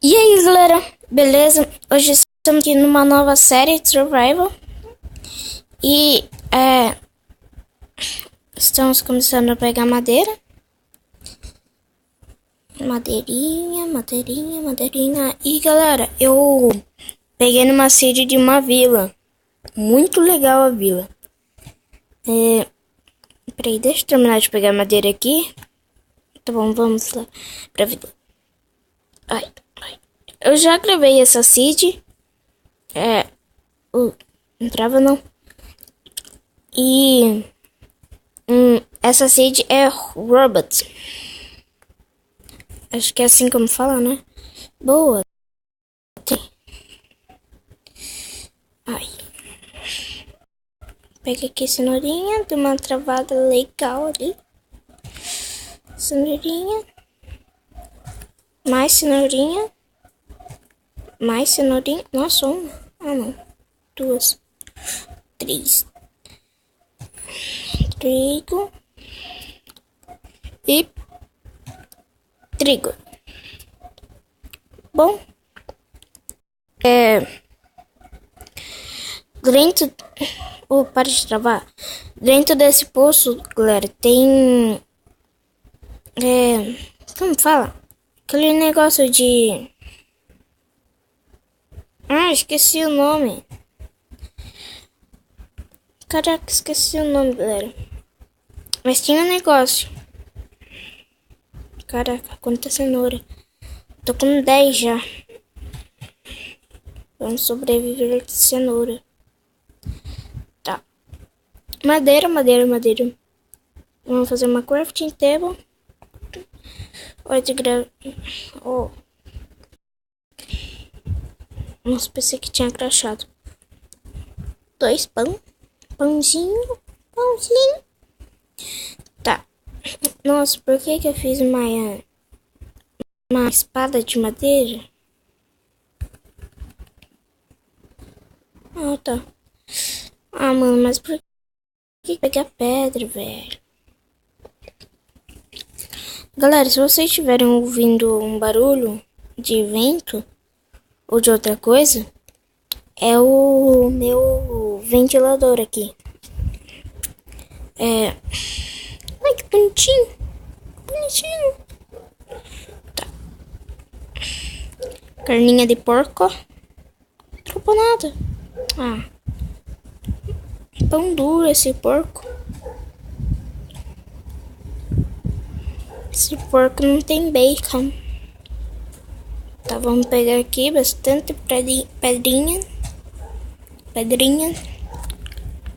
E aí galera, beleza? Hoje estamos aqui numa nova série de Survival. E estamos começando a pegar madeira. Madeirinha. E galera, eu peguei numa sede de uma vila. Muito legal a vila. Peraí, deixa eu terminar de pegar madeira aqui. Tá bom, vamos lá pra vila. Ai. Eu já gravei essa seed. Não trava não. E essa seed é Robot. Acho que é assim como fala, né? Boa. Ai. Pega aqui cenourinha. Deu uma travada legal ali. Cenourinha. Mais cenourinha. Mais cenourinha. Nossa, uma. Ah, não. Duas. Três. Trigo. E trigo. Bom. Dentro... para de travar. Dentro desse poço, galera, tem... como fala? Aquele negócio de... esqueci o nome. Caraca, esqueci o nome, galera. Mas tinha um negócio. Caraca, quanta cenoura. Tô com 10 já. Vamos sobreviver de cenoura. Tá. Madeira. Vamos fazer uma crafting table. Nossa, pensei que tinha crachado. 2 pãozinho. Tá. Nossa, por que eu fiz uma espada de madeira? Ah, tá. Ah, mano, mas por que pegar pedra, velho? Galera, se vocês estiverem ouvindo um barulho de vento ou de outra coisa, é o meu ventilador aqui. Ai, que bonitinho. Tá. Carninha de porco. Não nada. Pão duro esse porco. Esse porco não tem bacon. Tá, vamos pegar aqui bastante pedrinha.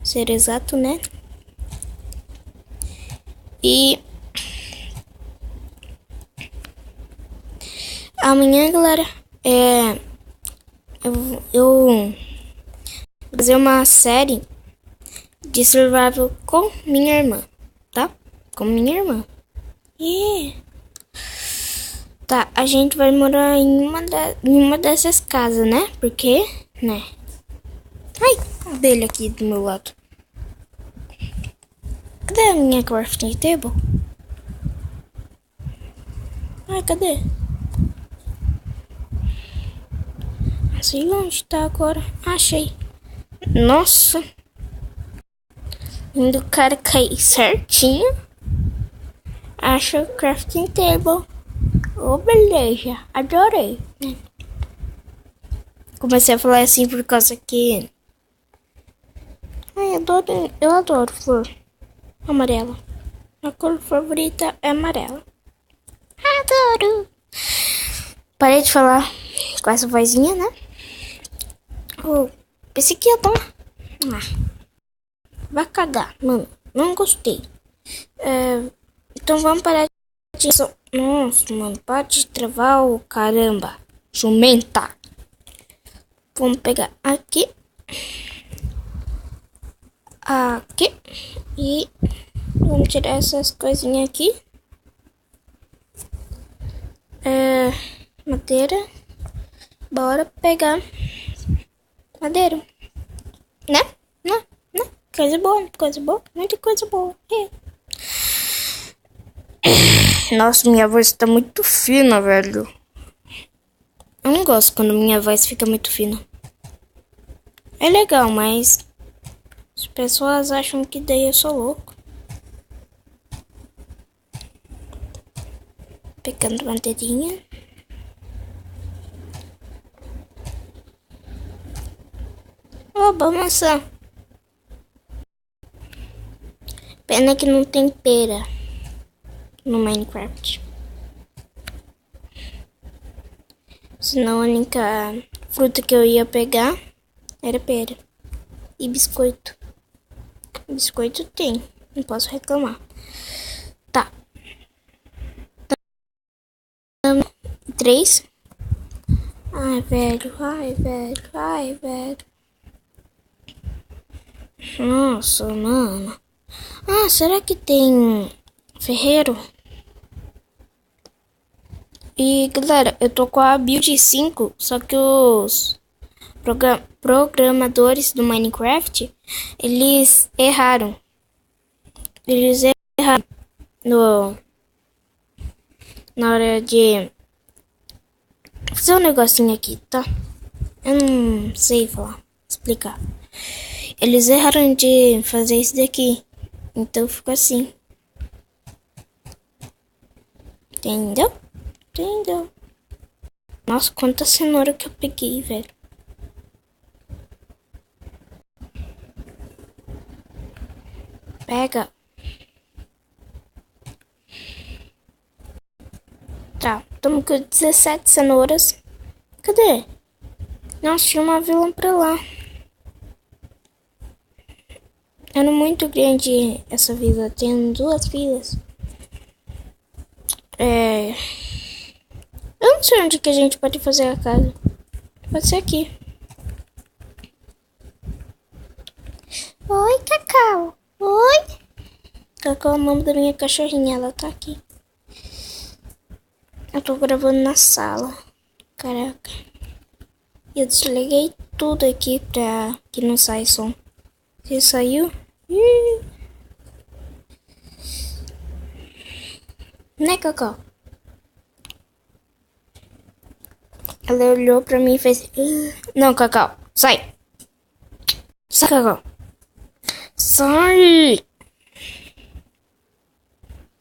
Ser exato, né? E amanhã, galera, eu vou fazer uma série de survival com minha irmã, tá? Com minha irmã. Tá, a gente vai morar em uma dessas casas, né? Porque, né? Ai, a dele aqui do meu lado. Cadê a minha crafting table? Ai, cadê? Não sei onde tá agora. Achei. Nossa. Indo o cara cair certinho. Acho o crafting table. Oh, beleza. Adorei. Comecei a falar assim por causa que... eu adoro flor amarela. A cor favorita é amarela. Adoro. Parei de falar com essa vozinha, né? Pensei que ia dar. Vai cagar, mano. Não gostei. Então vamos parar de... Nossa, mano. Para de travar o caramba. Jumenta. Vamos pegar aqui. Aqui. E vamos tirar essas coisinhas aqui. Madeira. Bora pegar madeira. Né? Coisa boa. Muita coisa boa. Nossa, minha voz tá muito fina, velho. Eu não gosto quando minha voz fica muito fina. É legal, mas as pessoas acham que daí eu sou louco. Pegando bandeirinha. Oba, maçã. Pena que não tem pera no Minecraft. Senão a única fruta que eu ia pegar era pera. E biscoito. Biscoito tem, não posso reclamar. Tá. 3. Ai, velho, ai, velho, ai, velho. Nossa, mano. Ah, será que tem ferreiro? E galera, eu tô com a build 5, só que os programadores do Minecraft, eles erraram. Eles erraram na hora de fazer um negocinho aqui, tá? Eu não sei explicar. Eles erraram de fazer isso daqui, então ficou assim. Entendeu? Entendeu? Nossa, quanta cenoura que eu peguei, velho. Pega. Tá, estamos com 17 cenouras. Cadê? Nossa, tinha uma vilã pra lá. Era muito grande essa vila. Tem 2 vilas. Eu não sei onde que a gente pode fazer a casa. Pode ser aqui. Oi, Cacau. Oi. Cacau é o nome da minha cachorrinha. Ela tá aqui. Eu tô gravando na sala. Caraca. Eu desliguei tudo aqui pra que não saia som. Se saiu? Né, Cacau? Ela olhou pra mim e fez... Não, Cacau. Sai. Sai, Cacau. Sai.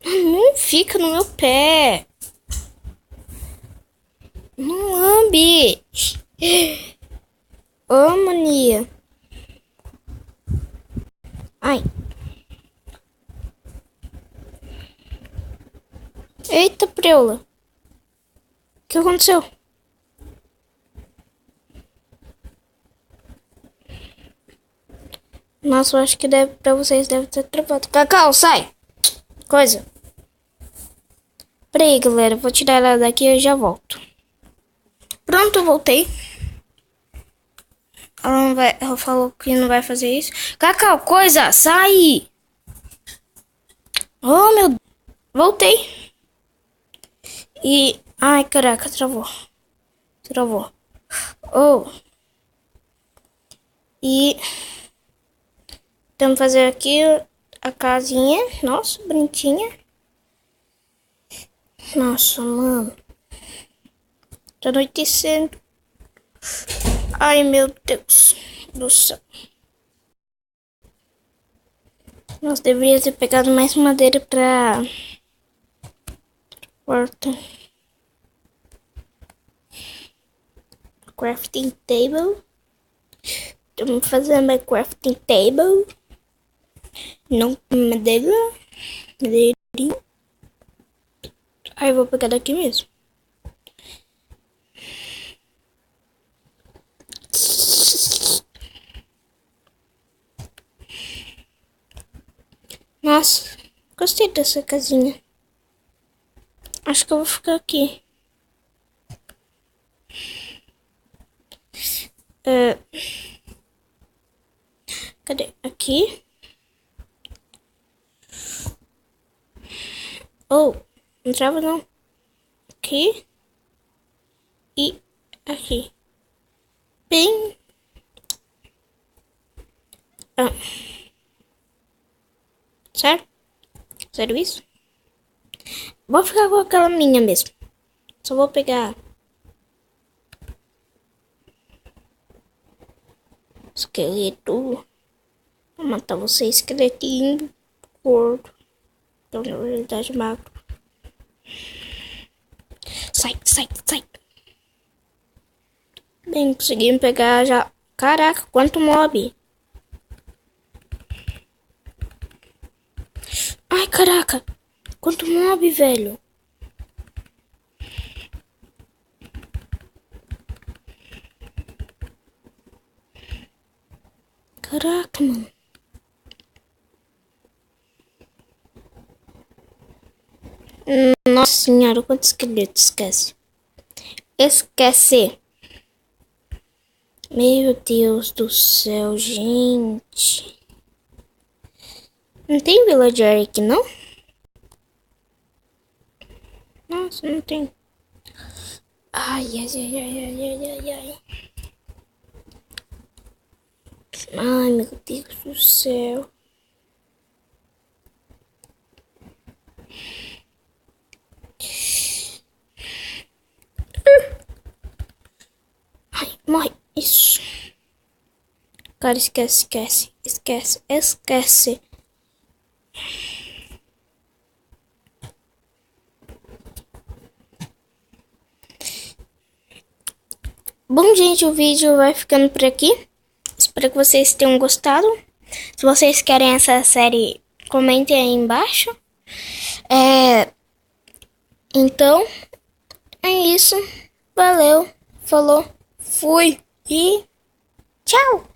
Não fica no meu pé. Não lambe. Ô, mania. Ai. Eita, preula. O que aconteceu? Nossa, eu acho que pra vocês deve ter travado. Cacau, sai! Coisa. Peraí, galera. Vou tirar ela daqui e eu já volto. Pronto, eu voltei. Ela falou que não vai fazer isso. Cacau, coisa, sai! Oh, meu... Voltei. E... Ai, caraca, travou. Travou. Oh. E... Vamos fazer aqui a casinha. Nossa, bonitinha. Nossa, mano. Tá anoitecendo. Ai, meu Deus do céu. Nossa, deveria ter pegado mais madeira pra porta. Crafting table. Estamos fazendo uma crafting table. Não madeira. Madeirinha. Aí eu vou pegar daqui mesmo. Nossa, gostei dessa casinha. Acho que eu vou ficar aqui. Cadê? Aqui. Oh, não trava não. Aqui. E aqui. Bem... Sério? Sério isso? Vou ficar com aquela minha mesmo. Só vou pegar Esqueleto. Vou matar você, esqueletinho. Gordo. Então, na verdade, magro. Sai, sai, sai. Bem, conseguimos pegar já. Caraca, quanto mob. Ai, caraca. Quanto mob, velho. Caraca, mano. Nossa senhora, quantos esqueletos, esquece. Esquece. Meu Deus do céu, gente. Não tem villager aqui, não? Nossa, não tem. Ai, ai, ai, ai, ai, ai, ai. Ai, meu Deus do céu. Ai, morre. Isso. Cara, esquece, esquece, esquece, esquece. Bom, gente, o vídeo vai ficando por aqui. Espero que vocês tenham gostado. Se vocês querem essa série, comentem aí embaixo. Então, é isso. Valeu, falou, fui e tchau!